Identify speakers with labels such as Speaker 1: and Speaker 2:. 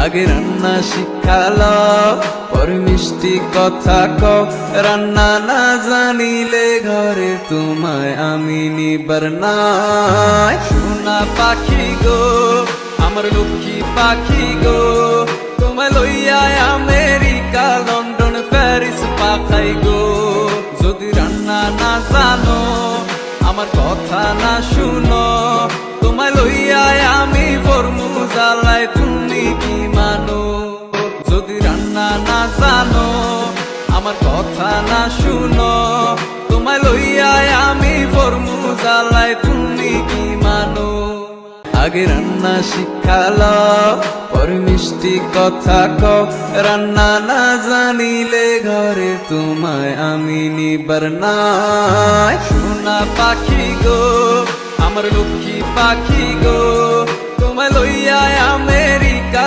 Speaker 1: আগে রান্না শিখালো পরে মিষ্টি কথা কও, রান্না না জানিলে ঘরে তোমায় আমি নিবার নাই। সোনা পাখি গো আমার লক্ষ্মী পাখি গো, তোমায় লইয়া আমেরিকা লন্ডন প্যারিস পাঠাই গো। যদি রান্না না জানো আমার কথা না শুনো, তোমায় লইয়া আমি ফরমু জ্বালায় তুমি কি মানো। যদি রান্না না জানো আমার কথা না শুনো, তোমায় লইয়া আমি ফরমু জ্বালায় তুমি কি মানো। আগে রান্না শিখালো পরে মিষ্টি কথা কও, রান্না না জানিলে ঘরে তোমায় আমি নিবার নাই। সোনা পাখি গো আমার লক্ষ্মী পাখি গো, তোমায় লইয়া আমি